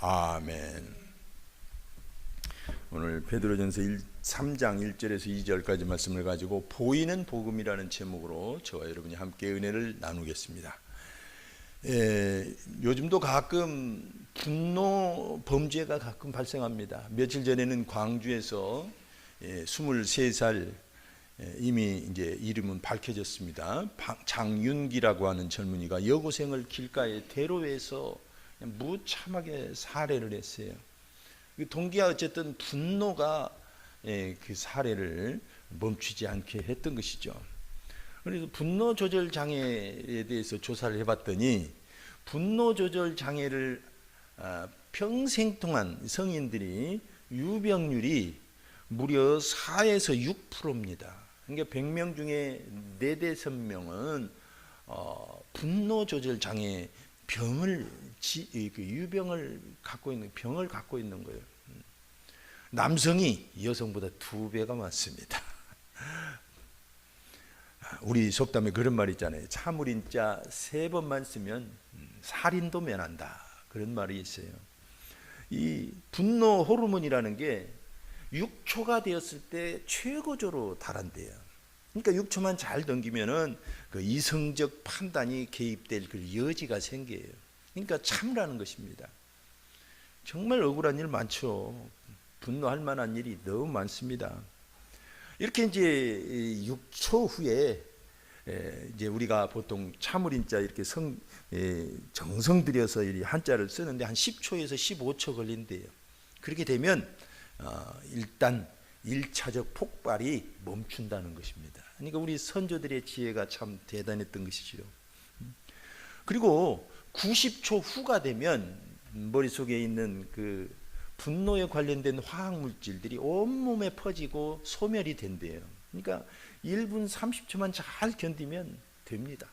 아멘. 오늘 베드로전서 3장 1절에서 2절까지 말씀을 가지고 보이는 복음이라는 제목으로 저와 여러분이 함께 은혜를 나누겠습니다. 요즘도 가끔 분노 범죄가 가끔 발생합니다. 며칠 전에는 광주에서 23살 이미 이제 이름은 밝혀졌습니다. 장윤기라고 하는 젊은이가 여고생을 길가에 대로해서 무참하게 살해를 했어요. 동기가 어쨌든 분노가 그 살해를 멈추지 않게 했던 것이죠. 그래서 분노 조절 장애에 대해서 조사를 해봤더니 분노 조절 장애를 평생 동안 성인들이 유병률이 무려 4에서 6%입니다. 그러니까 100명 중에 4~5명은 분노 조절 장애 병을 유병을 갖고 있는 병을 갖고 있는 거예요. 남성이 여성보다 2배가 많습니다. 우리 속담에 그런 말 있잖아요. 참을인자 3번만 쓰면 살인도 면한다. 그런 말이 있어요. 이 분노 호르몬이라는 게 6초가 되었을 때 최고조로 달한대요. 그러니까 6초만 잘 넘기면은 그 이성적 판단이 개입될 그 여지가 생겨요. 그러니까 참으라는 것입니다. 정말 억울한 일 많죠. 분노할 만한 일이 너무 많습니다. 이렇게 이제 6초 후에 이제 우리가 보통 참을인자 이렇게 정성 들여서 이 한자를 쓰는데 한 10초에서 15초 걸린대요. 그렇게 되면 일단 1차적 폭발이 멈춘다는 것입니다. 그러니까 우리 선조들의 지혜가 참 대단했던 것이죠. 그리고 90초 후가 되면 머릿속에 있는 그 분노에 관련된 화학물질들이 온몸에 퍼지고 소멸이 된대요. 그러니까 1분 30초만 잘 견디면 됩니다.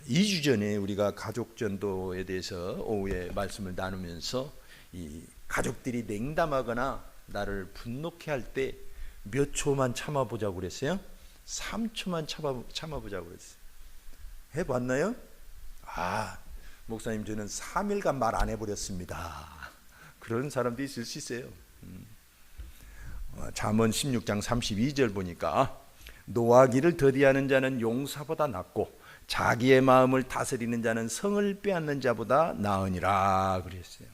2주 전에 우리가 가족전도에 대해서 오후에 말씀을 나누면서 이 가족들이 냉담하거나 나를 분노케 할 때 몇 초만 참아보자고 그랬어요? 3초만 참아보자고 그랬어요. 해봤나요? 목사님 저는 3일간 말 안 해버렸습니다. 그런 사람도 있을 수 있어요. 잠언 16장 32절 보니까 노하기를 더디하는 자는 용사보다 낫고 자기의 마음을 다스리는 자는 성을 빼앗는 자보다 나으니라 그랬어요.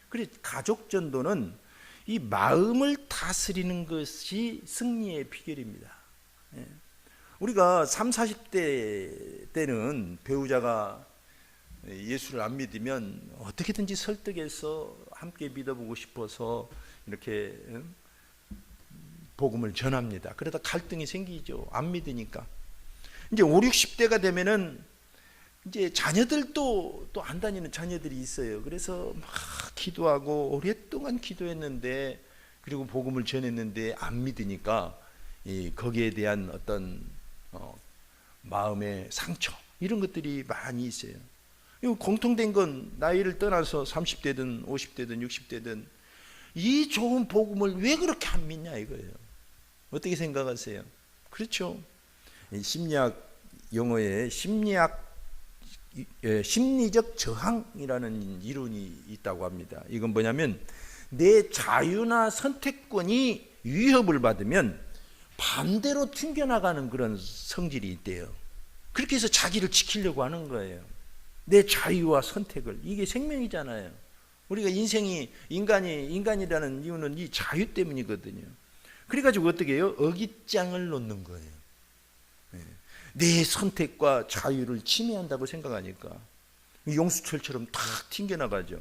그래서 가족전도는 이 마음을 다스리는 것이 승리의 비결입니다. 우리가 30, 40대 때는 배우자가 예수를 안 믿으면 어떻게든지 설득해서 함께 믿어보고 싶어서 이렇게 복음을 전합니다. 그러다 갈등이 생기죠. 안 믿으니까. 이제 5, 60대가 되면은 이제 자녀들도 또 안 다니는 자녀들이 있어요. 그래서 막 기도하고 오랫동안 기도했는데 그리고 복음을 전했는데 안 믿으니까 거기에 대한 어떤 마음의 상처 이런 것들이 많이 있어요. 공통된 건 나이를 떠나서 30대든 50대든 60대든 이 좋은 복음을 왜 그렇게 안 믿냐 이거예요. 어떻게 생각하세요? 그렇죠. 심리학 용어에 심리적 저항이라는 이론이 있다고 합니다. 이건 뭐냐면 내 자유나 선택권이 위협을 받으면 반대로 튕겨나가는 그런 성질이 있대요. 그렇게 해서 자기를 지키려고 하는 거예요. 내 자유와 선택을. 이게 생명이잖아요. 우리가 인간이라는 이유는 이 자유 때문이거든요. 그래가지고 어떻게 해요? 어깃장을 놓는 거예요. 내 선택과 자유를 침해한다고 생각하니까 용수철처럼 탁 튕겨나가죠.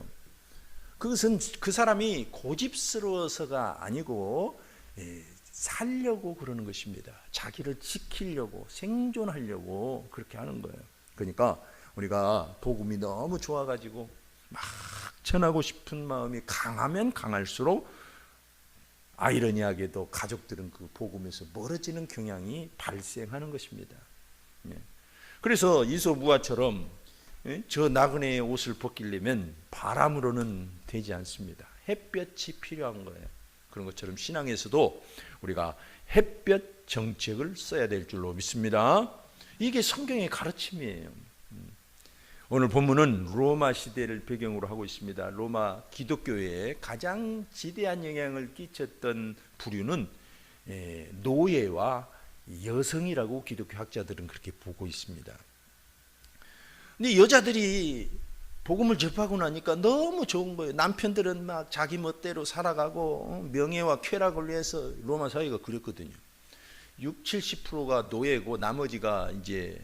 그것은 그 사람이 고집스러워서가 아니고 살려고 그러는 것입니다. 자기를 지키려고 생존하려고 그렇게 하는 거예요. 그러니까 우리가 복음이 너무 좋아가지고 막 전하고 싶은 마음이 강하면 강할수록 아이러니하게도 가족들은 그 복음에서 멀어지는 경향이 발생하는 것입니다. 그래서 이소무화처럼 저 나그네의 옷을 벗기려면 바람으로는 되지 않습니다. 햇볕이 필요한 거예요. 그런 것처럼 신앙에서도 우리가 햇볕 정책을 써야 될 줄로 믿습니다. 이게 성경의 가르침이에요. 오늘 본문은 로마 시대를 배경으로 하고 있습니다. 로마 기독교에 가장 지대한 영향을 끼쳤던 부류는 노예와 여성이라고 기독교 학자들은 그렇게 보고 있습니다. 근데 여자들이 복음을 접하고 나니까 너무 좋은 거예요. 남편들은 막 자기 멋대로 살아가고 명예와 쾌락을 위해서 로마 사회가 그랬거든요. 60-70%가 노예고 나머지가 이제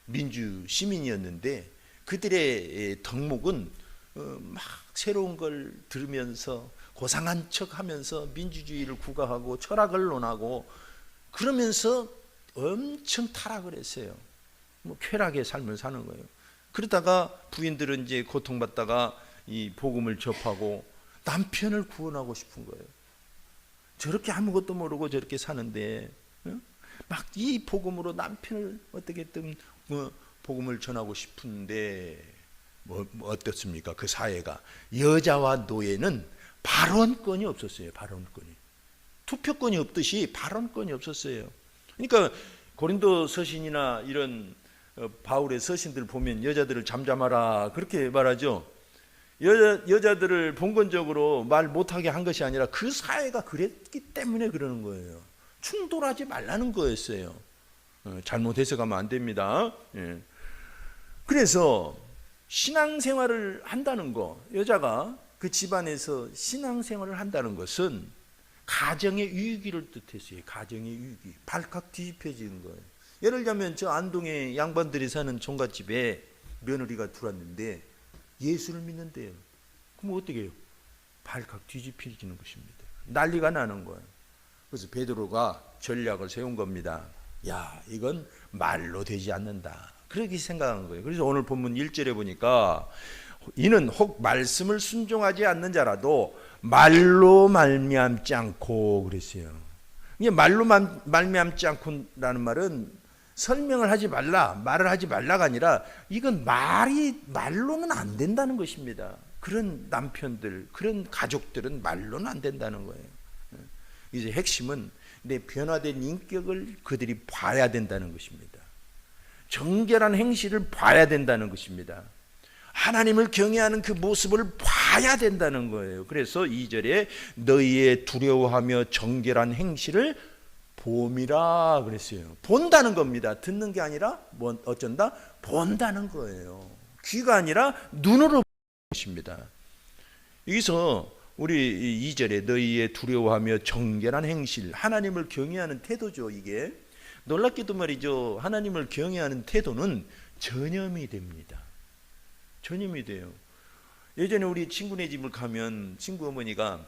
민주 시민이었는데 그들의 덕목은 막 새로운 걸 들으면서 고상한 척하면서 민주주의를 구가하고 철학을 논하고 그러면서 엄청 타락을 했어요. 뭐 쾌락의 삶을 사는 거예요. 그러다가 부인들은 이제 고통받다가 이 복음을 접하고 남편을 구원하고 싶은 거예요. 저렇게 아무것도 모르고 저렇게 사는데 막 이 복음으로 남편을 어떻게든 복음을 전하고 싶은데 뭐 어떻습니까? 그 사회가 여자와 노예는 발언권이 없었어요. 발언권이 투표권이 없듯이 발언권이 없었어요. 그러니까 고린도 서신이나 이런 바울의 서신들 보면 여자들을 잠잠하라 그렇게 말하죠. 여자들을 본건적으로 말 못하게 한 것이 아니라 그 사회가 그랬기 때문에 그러는 거예요. 충돌하지 말라는 거였어요. 잘못 해석하면 안 됩니다. 그래서 신앙생활을 한다는 거, 여자가 그 집안에서 신앙생활을 한다는 것은 가정의 유익을 뜻했어요. 가정의 유익이 발칵 뒤집혀지는 거예요. 예를 들자면 저 안동에 양반들이 사는 종갓집에 며느리가 들어왔는데 예수를 믿는데요. 그럼 어떻게 해요? 발칵 뒤집혀지는 것입니다. 난리가 나는 거예요. 그래서 베드로가 전략을 세운 겁니다. 야, 이건 말로 되지 않는다. 그렇게 생각한 거예요. 그래서 오늘 본문 1절에 보니까 이는 혹 말씀을 순종하지 않는 자라도 말로 말미암지 않고 그랬어요. 이게 말로 말미암지 않고라는 말은 설명을 하지 말라, 말을 하지 말라가 아니라 이건 말로는 안 된다는 것입니다. 그런 남편들, 그런 가족들은 말로는 안 된다는 거예요. 이제 핵심은 내 변화된 인격을 그들이 봐야 된다는 것입니다. 정결한 행실을 봐야 된다는 것입니다. 하나님을 경외하는 그 모습을 봐야 된다는 거예요. 그래서 2절에 너희의 두려워하며 정결한 행실을 봄이라 그랬어요. 본다는 겁니다. 듣는 게 아니라 뭐 어쩐다? 본다는 거예요. 귀가 아니라 눈으로 보는 것입니다. 여기서 우리 2절에 너희의 두려워하며 정결한 행실, 하나님을 경외하는 태도죠. 이게 놀랍게도 말이죠. 하나님을 경외하는 태도는 전염이 됩니다. 전염이 돼요. 예전에 우리 친구네 집을 가면 친구 어머니가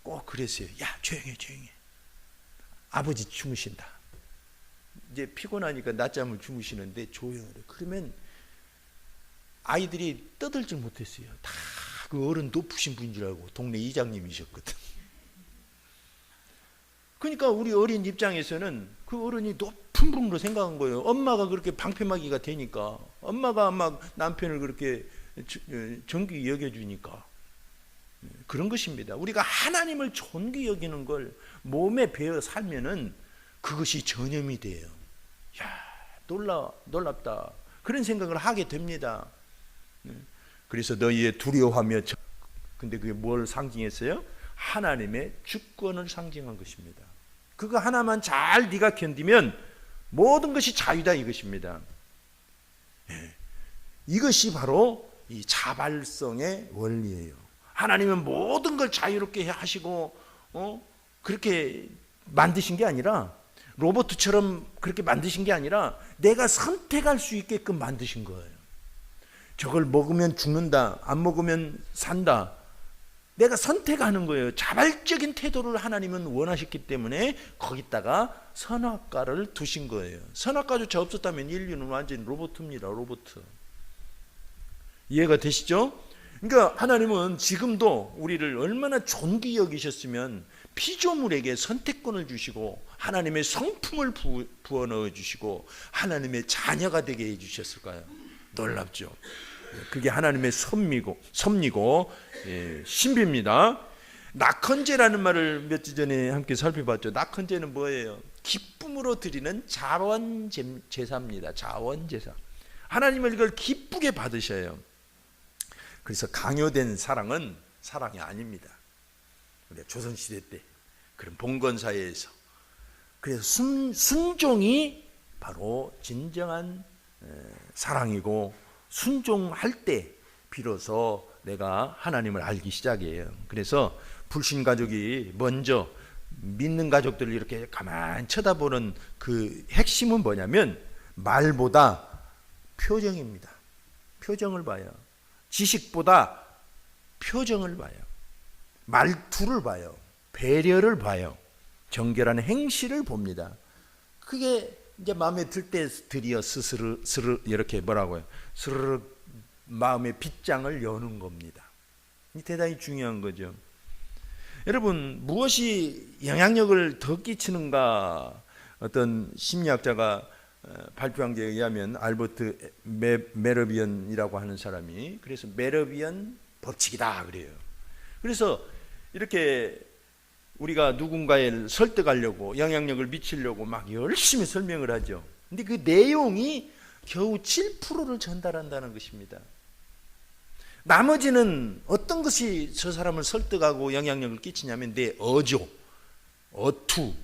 꼭 그랬어요. 야, 조용해, 조용해. 아버지 주무신다. 이제 피곤하니까 낮잠을 주무시는데 조용하래. 그러면 아이들이 떠들지 못했어요. 다 그 어른 높으신 분인 줄 알고 동네 이장님이셨거든. 그러니까 우리 어린 입장에서는 그 어른이 높은 분으로 생각한 거예요. 엄마가 그렇게 방패막이가 되니까, 엄마가 막 남편을 그렇게 존귀 여겨주니까. 그런 것입니다. 우리가 하나님을 존귀 여기는 걸 몸에 배어 살면은 그것이 전염이 돼요. 야, 놀랍다. 그런 생각을 하게 됩니다. 그래서 너희의 두려워하며, 근데 그게 뭘 상징했어요? 하나님의 주권을 상징한 것입니다. 그거 하나만 잘 네가 견디면 모든 것이 자유다 이것입니다. 이것이 바로 이 자발성의 원리예요. 하나님은 모든 걸 자유롭게 하시고 그렇게 만드신 게 아니라, 로봇처럼 그렇게 만드신 게 아니라 내가 선택할 수 있게끔 만드신 거예요. 저걸 먹으면 죽는다, 안 먹으면 산다. 내가 선택하는 거예요. 자발적인 태도를 하나님은 원하셨기 때문에 거기다가 선악과를 두신 거예요. 선악과조차 없었다면 인류는 완전 로봇입니다. 로봇. 이해가 되시죠? 그러니까 하나님은 지금도 우리를 얼마나 존귀 여기셨으면 피조물에게 선택권을 주시고 하나님의 성품을 부어 넣어 주시고 하나님의 자녀가 되게 해 주셨을까요? 놀랍죠. 그게 하나님의 섭리고 신비입니다. 낙헌제라는 말을 몇 주 전에 함께 살펴봤죠. 낙헌제는 뭐예요? 기쁨으로 드리는 자원제사입니다. 자원제사. 하나님을 이걸 기쁘게 받으셔요. 그래서 강요된 사랑은 사랑이 아닙니다. 우리가 조선시대 때 그런 봉건사회에서 그래서 순종이 바로 진정한 사랑이고, 순종할 때 비로소 내가 하나님을 알기 시작해요. 그래서 불신 가족이 먼저 믿는 가족들을 이렇게 가만히 쳐다보는 그 핵심은 뭐냐면 말보다 표정입니다. 표정을 봐요. 지식보다 표정을 봐요. 말투를 봐요. 배려를 봐요. 정결한 행실을 봅니다. 그게 이제 마음에 들 때 드디어 스스로 이렇게 뭐라고요? 스르르 마음의 빗장을 여는 겁니다. 이 대단히 중요한 거죠. 여러분, 무엇이 영향력을 더 끼치는가? 어떤 심리학자가 발표한 게 의하면 알버트 메러비언이라고 하는 사람이, 그래서 메러비언 법칙이다 그래요. 그래서 이렇게 우리가 누군가를 설득하려고, 영향력을 미치려고 막 열심히 설명을 하죠. 근데 그 내용이 겨우 7%를 전달한다는 것입니다. 나머지는 어떤 것이 저 사람을 설득하고 영향력을 끼치냐면 내 어조, 어투,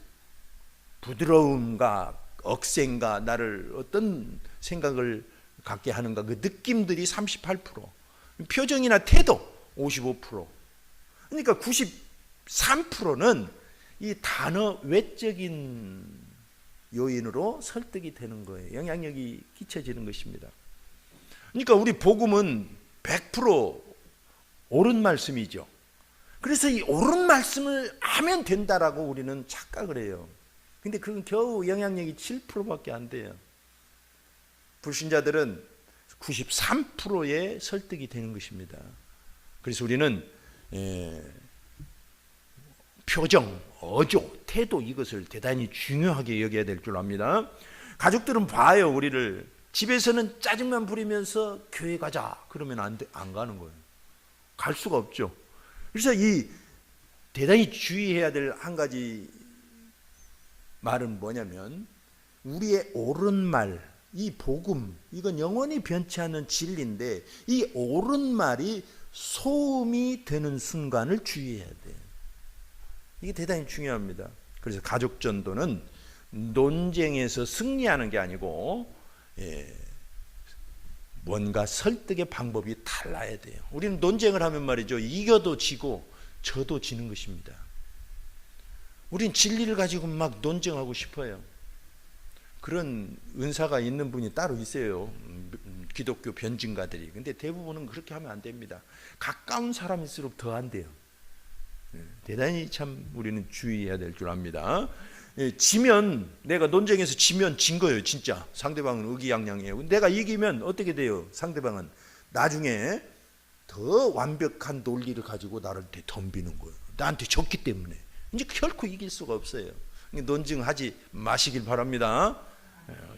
부드러움과 억센과 나를 어떤 생각을 갖게 하는가, 그 느낌들이 38%, 표정이나 태도 55%. 그러니까 93%는 이 단어 외적인 요인으로 설득이 되는 거예요. 영향력이 끼쳐지는 것입니다. 그러니까 우리 복음은 100% 옳은 말씀이죠. 그래서 이 옳은 말씀을 하면 된다라고 우리는 착각을 해요. 근데 그건 겨우 영향력이 7%밖에 안 돼요. 불신자들은 93%의 설득이 되는 것입니다. 그래서 우리는 표정, 어조, 태도, 이것을 대단히 중요하게 여겨야 될 줄 압니다. 가족들은 봐요, 우리를. 집에서는 짜증만 부리면서 교회 가자 그러면 안 가는 거예요. 갈 수가 없죠. 그래서 이 대단히 주의해야 될 한 가지 말은 뭐냐면, 우리의 옳은 말, 이 복음, 이건 영원히 변치 않는 진리인데, 이 옳은 말이 소음이 되는 순간을 주의해야 돼요. 이게 대단히 중요합니다. 그래서 가족 전도는 논쟁에서 승리하는 게 아니고 뭔가 설득의 방법이 달라야 돼요. 우리는 논쟁을 하면 말이죠, 이겨도 지고 져도 지는 것입니다. 우린 진리를 가지고 막 논쟁하고 싶어요. 그런 은사가 있는 분이 따로 있어요, 기독교 변증가들이. 근데 대부분은 그렇게 하면 안 됩니다. 가까운 사람일수록 더 안 돼요. 대단히 참 우리는 주의해야 될 줄 압니다. 지면, 내가 논쟁에서 지면 진 거예요. 진짜 상대방은 의기양양해요. 내가 이기면 어떻게 돼요? 상대방은 나중에 더 완벽한 논리를 가지고 나를 덤비는 거예요. 나한테 졌기 때문에. 이제 결코 이길 수가 없어요. 논쟁하지 마시길 바랍니다.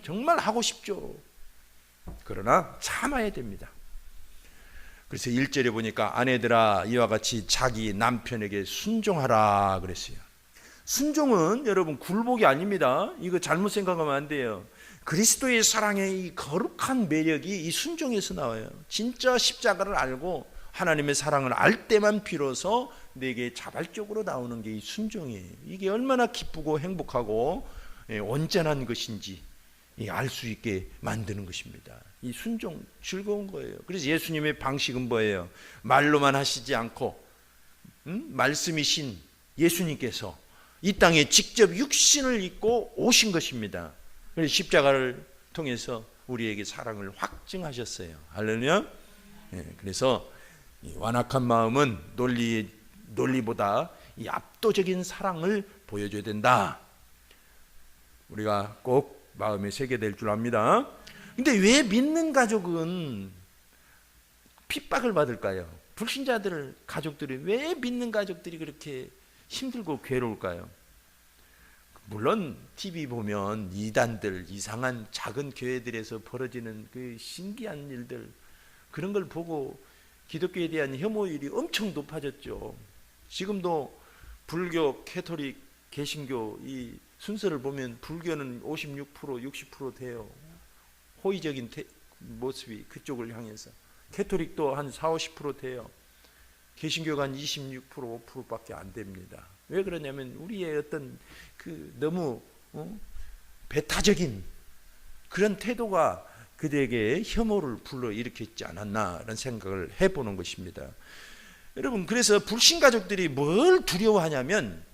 정말 하고 싶죠. 그러나 참아야 됩니다. 그래서 1절에 보니까 아내들아 이와 같이 자기 남편에게 순종하라 그랬어요. 순종은 여러분 굴복이 아닙니다. 이거 잘못 생각하면 안 돼요. 그리스도의 사랑의 이 거룩한 매력이 이 순종에서 나와요. 진짜 십자가를 알고 하나님의 사랑을 알 때만 비로소 내게 자발적으로 나오는 게 이 순종이에요. 이게 얼마나 기쁘고 행복하고 온전한 것인지 알 수 있게 만드는 것입니다. 이 순종 즐거운 거예요. 그래서 예수님의 방식은 뭐예요? 말로만 하시지 않고 말씀이신 예수님께서 이 땅에 직접 육신을 입고 오신 것입니다. 그래서 십자가를 통해서 우리에게 사랑을 확증하셨어요. 할렐루야. 그래서 이 완악한 마음은 논리보다 이 압도적인 사랑을 보여줘야 된다. 우리가 꼭 마음에 새게 될 줄 압니다. 근데 왜 믿는 가족은 핍박을 받을까요? 불신자들 가족들이 왜 믿는 가족들이 그렇게 힘들고 괴로울까요? 물론 TV 보면 이단들, 이상한 작은 교회들에서 벌어지는 그 신기한 일들, 그런 걸 보고 기독교에 대한 혐오율이 엄청 높아졌죠. 지금도 불교, 캐토릭, 개신교 이 순서를 보면 불교는 56%, 60% 돼요. 호의적인 모습이 그쪽을 향해서. 캐토릭도 한 40-50% 돼요. 개신교가 한 26% 5%밖에 안 됩니다. 왜 그러냐면 우리의 어떤 그 너무 배타적인 그런 태도가 그들에게 혐오를 불러일으켰지 않았나라는 생각을 해보는 것입니다. 여러분, 그래서 불신가족들이 뭘 두려워하냐면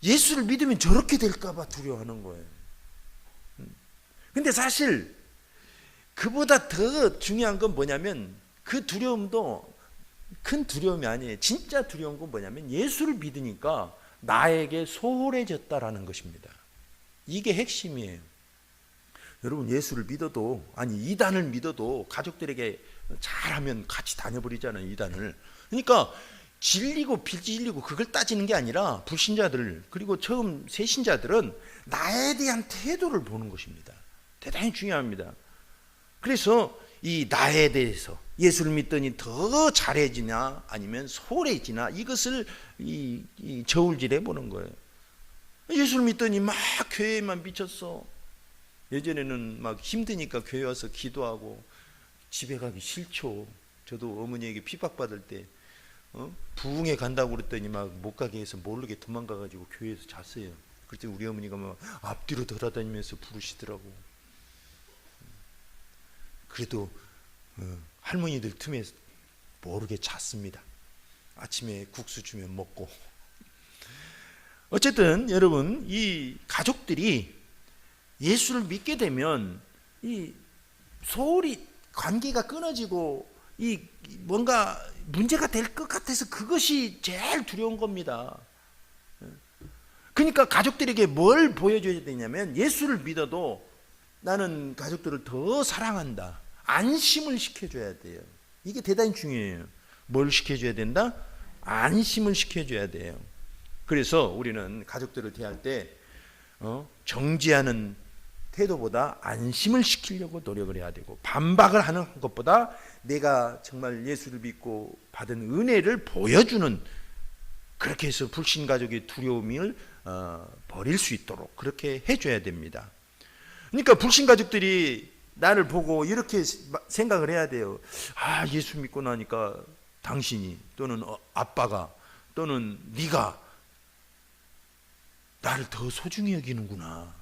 예수를 믿으면 저렇게 될까봐 두려워하는 거예요. 근데 사실 그보다 더 중요한 건 뭐냐면 그 두려움도 큰 두려움이 아니에요. 진짜 두려운 건 뭐냐면 예수를 믿으니까 나에게 소홀해졌다라는 것입니다. 이게 핵심이에요. 여러분, 예수를 믿어도, 아니 이단을 믿어도 가족들에게 잘하면 같이 다녀버리잖아요, 이단을. 그러니까 진리고 비진리고 그걸 따지는 게 아니라 불신자들 그리고 처음 새신자들은 나에 대한 태도를 보는 것입니다. 대단히 중요합니다. 그래서 이 나에 대해서 예수를 믿더니 더 잘해지나 아니면 소홀해지나 이것을 이 저울질해 보는 거예요. 예수를 믿더니 막 교회에만 미쳤어. 예전에는 막 힘드니까 교회 와서 기도하고 집에 가기 싫죠. 저도 어머니에게 핍박받을 때 부흥회 간다고 그랬더니 막 못 가게 해서 모르게 도망가가지고 교회에서 잤어요. 그때 우리 어머니가 막 앞뒤로 돌아다니면서 부르시더라고. 그래도 할머니들 틈에 모르게 잤습니다. 아침에 국수 주면 먹고. 어쨌든 여러분, 이 가족들이 예수를 믿게 되면 이 소홀히 관계가 끊어지고 이 뭔가 문제가 될 것 같아서 그것이 제일 두려운 겁니다. 그러니까 가족들에게 뭘 보여줘야 되냐면 예수를 믿어도 나는 가족들을 더 사랑한다. 안심을 시켜줘야 돼요. 이게 대단히 중요해요. 뭘 시켜줘야 된다? 안심을 시켜줘야 돼요. 그래서 우리는 가족들을 대할 때 정죄하는 태도보다 안심을 시키려고 노력을 해야 되고, 반박을 하는 것보다 내가 정말 예수를 믿고 받은 은혜를 보여주는, 그렇게 해서 불신가족의 두려움을 버릴 수 있도록 그렇게 해줘야 됩니다. 그러니까 불신가족들이 나를 보고 이렇게 생각을 해야 돼요. 아, 예수 믿고 나니까 당신이 또는 아빠가 또는 네가 나를 더 소중히 여기는구나.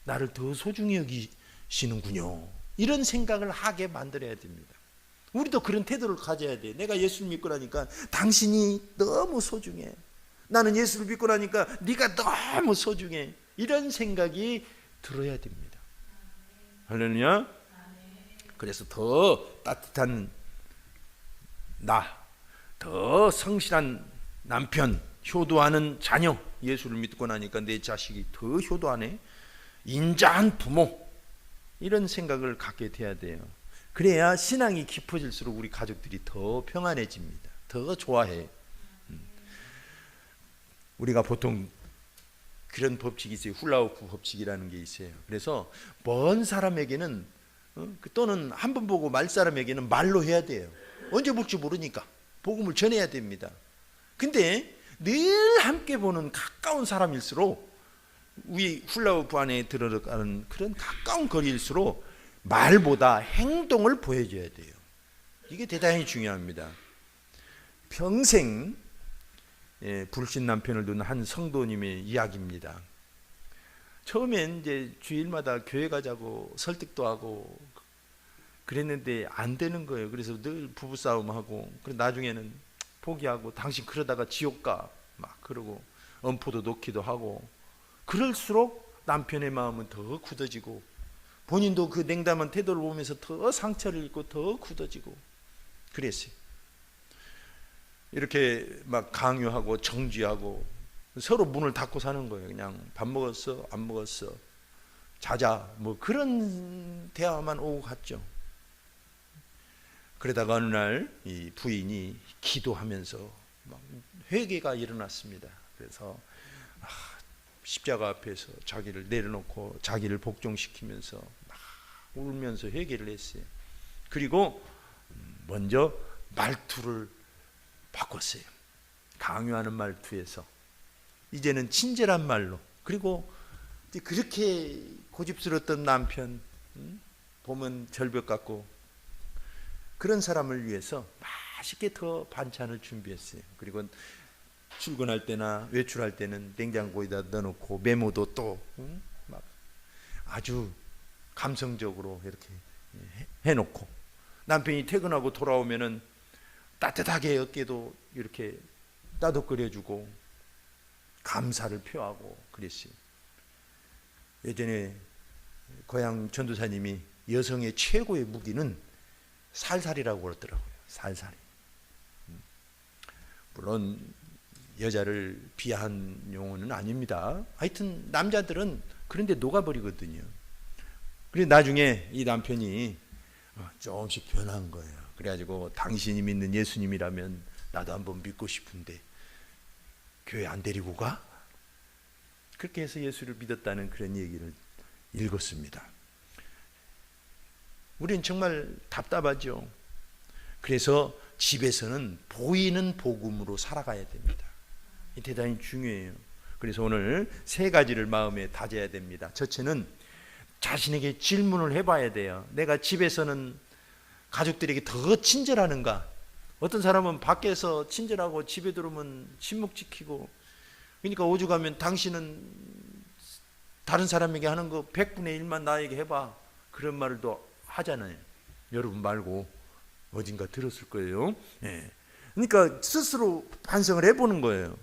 나를 더 소중히 여기시는군요. 이런 생각을 하게 만들어야 됩니다. 우리도 그런 태도를 가져야 돼. 내가 예수를 믿고 나니까 당신이 너무 소중해. 나는 예수를 믿고 나니까 네가 너무 소중해. 이런 생각이 들어야 됩니다. 할렐루야. 그래서 더 따뜻한 나, 더 성실한 남편, 효도하는 자녀, 예수를 믿고 나니까 내 자식이 더 효도하네, 인자한 부모, 이런 생각을 갖게 돼야 돼요. 그래야 신앙이 깊어질수록 우리 가족들이 더 평안해집니다. 더 좋아해. 우리가 보통 그런 법칙이 있어요. 훌라후프 법칙이라는 게 있어요. 그래서 먼 사람에게는 또는 한 번 보고 말 사람에게는 말로 해야 돼요. 언제 볼지 모르니까 복음을 전해야 됩니다. 근데 늘 함께 보는 가까운 사람일수록, 위 훌라후프 안에 들어가는 그런 가까운 거리일수록 말보다 행동을 보여줘야 돼요. 이게 대단히 중요합니다. 평생 불신 남편을 둔 한 성도님의 이야기입니다. 처음엔 이제 주일마다 교회 가자고 설득도 하고 그랬는데 안 되는 거예요. 그래서 늘 부부싸움하고, 그래 나중에는 포기하고, 당신 그러다가 지옥 가 막 그러고 엄포도 놓기도 하고, 그럴수록 남편의 마음은 더 굳어지고 본인도 그 냉담한 태도를 보면서 더 상처를 입고 더 굳어지고 그랬어요. 이렇게 막 강요하고 정죄하고 서로 문을 닫고 사는 거예요. 그냥 밥 먹었어? 안 먹었어? 자자, 뭐 그런 대화만 오고 갔죠. 그러다가 어느 날 이 부인이 기도하면서 막 회개가 일어났습니다. 그래서 십자가 앞에서 자기를 내려놓고 자기를 복종시키면서 막 울면서 회개를 했어요. 그리고 먼저 말투를 바꿨어요. 강요하는 말투에서 이제는 친절한 말로. 그리고 그렇게 고집스러웠던 남편, 봄은 절벽 같고 그런 사람을 위해서 맛있게 더 반찬을 준비했어요. 그리고 출근할 때나 외출할 때는 냉장고에다 넣어놓고 메모도 또 막 아주 감성적으로 이렇게 해놓고 남편이 퇴근하고 돌아오면은 따뜻하게 어깨도 이렇게 따뜻거려주고 감사를 표하고 그랬어요. 예전에 고향 전도사님이 여성의 최고의 무기는 살살이라고 그러더라고요. 살살이. 물론 여자를 비하한 용어는 아닙니다. 하여튼 남자들은 그런데 녹아버리거든요. 그래서 나중에 이 남편이 조금씩 변한 거예요. 그래가지고 당신이 믿는 예수님이라면 나도 한번 믿고 싶은데 교회 안 데리고 가? 그렇게 해서 예수를 믿었다는 그런 얘기를 읽었습니다. 우리는 정말 답답하죠. 그래서 집에서는 보이는 복음으로 살아가야 됩니다. 이 대단히 중요해요. 그래서 오늘 세 가지를 마음에 다져야 됩니다. 첫째는 자신에게 질문을 해봐야 돼요. 내가 집에서는 가족들에게 더 친절하는가? 어떤 사람은 밖에서 친절하고 집에 들어오면 침묵 지키고, 그러니까 오죽하면 당신은 다른 사람에게 하는 거 100분의 1만 나에게 해봐, 그런 말을 또 하잖아요. 여러분 말고 어딘가 들었을 거예요. 예. 그러니까 스스로 반성을 해보는 거예요.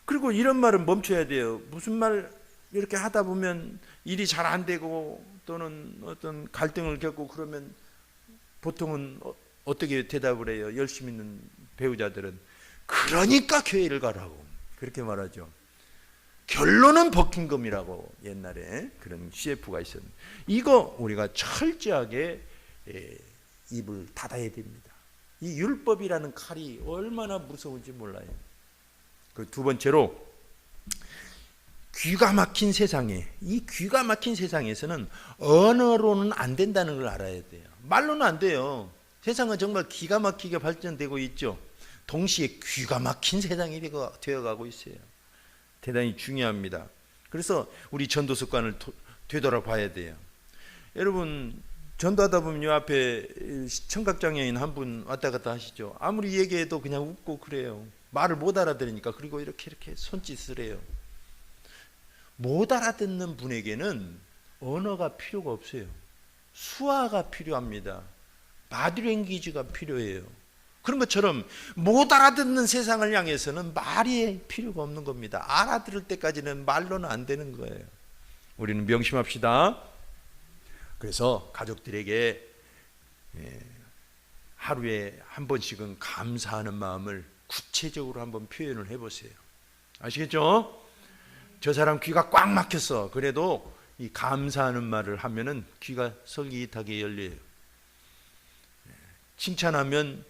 그리고 이런 말은 멈춰야 돼요. 무슨 말 이렇게 하다 보면 일이 잘 안 되고 또는 어떤 갈등을 겪고 그러면 보통은 어떻게 대답을 해요? 열심히 있는 배우자들은 그러니까 교회를 가라고 그렇게 말하죠. 결론은 버킹검이라고 옛날에 그런 CF가 있었는데, 이거 우리가 철저하게 입을 닫아야 됩니다. 이 율법이라는 칼이 얼마나 무서운지 몰라요. 그 두 번째로, 귀가 막힌 세상에, 이 귀가 막힌 세상에서는 언어로는 안 된다는 걸 알아야 돼요. 말로는 안 돼요. 세상은 정말 기가 막히게 발전되고 있죠. 동시에 귀가 막힌 세상이 되어가고 있어요. 대단히 중요합니다. 그래서 우리 전도 습관을 되돌아봐야 돼요. 여러분 전도하다 보면 요 앞에 청각장애인 한 분 왔다 갔다 하시죠. 아무리 얘기해도 그냥 웃고 그래요. 말을 못 알아들으니까. 그리고 이렇게 손짓을 해요. 못 알아듣는 분에게는 언어가 필요가 없어요. 수화가 필요합니다. 바디랭귀지가 필요해요. 그런 것처럼 못 알아듣는 세상을 향해서는 말이 필요가 없는 겁니다. 알아들을 때까지는 말로는 안 되는 거예요. 우리는 명심합시다. 그래서 가족들에게 하루에 한 번씩은 감사하는 마음을 구체적으로 한번 표현을 해보세요. 아시겠죠? 저 사람 귀가 꽉 막혔어. 그래도 이 감사하는 말을 하면은 귀가 솔깃하게 열려요. 칭찬하면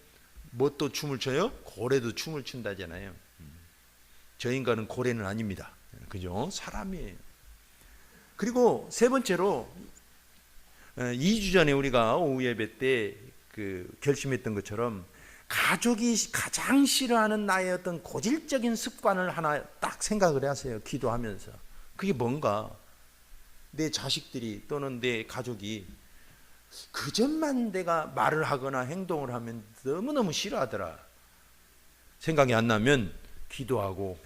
뭐 또 춤을 춰요? 고래도 춤을 춘다잖아요. 저 인간은 고래는 아닙니다. 그죠? 사람이에요. 그리고 세 번째로, 2주 전에 우리가 오후 예배 때 결심했던 것처럼 가족이 가장 싫어하는 나의 어떤 고질적인 습관을 하나 딱 생각을 하세요. 기도하면서. 그게 뭔가? 내 자식들이 또는 내 가족이 그 점만 내가 말을 하거나 행동을 하면 너무너무 싫어하더라. 생각이 안 나면 기도하고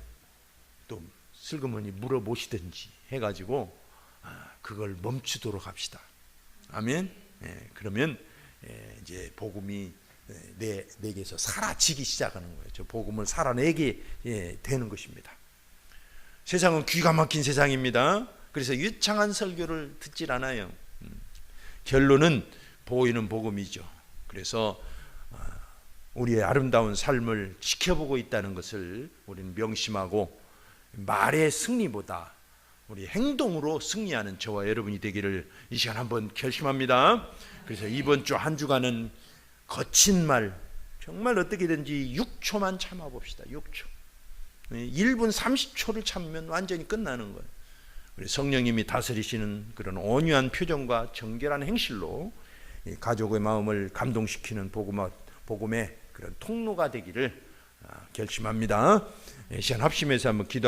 또 슬그머니 물어보시든지 해가지고 그걸 멈추도록 합시다. 아멘. 그러면 이제 복음이 내게서 사라지기 시작하는 거예요. 저 복음을 살아내게 되는 것입니다. 세상은 귀가 막힌 세상입니다. 그래서 유창한 설교를 듣질 않아요. 결론은 보이는 복음이죠. 그래서 우리의 아름다운 삶을 지켜보고 있다는 것을 우리는 명심하고, 말의 승리보다 우리 행동으로 승리하는 저와 여러분이 되기를 이 시간 한번 결심합니다. 그래서 이번 주 한 주간은 거친 말 정말 어떻게든지 6초만 참아봅시다. 6초. 1분 30초를 참으면 완전히 끝나는 거예요. 우리 성령님이 다스리시는 그런 온유한 표정과 정결한 행실로 가족의 마음을 감동시키는 복음의 그런 통로가 되기를 결심합니다. 시간 합심해서 한번 기도합니다.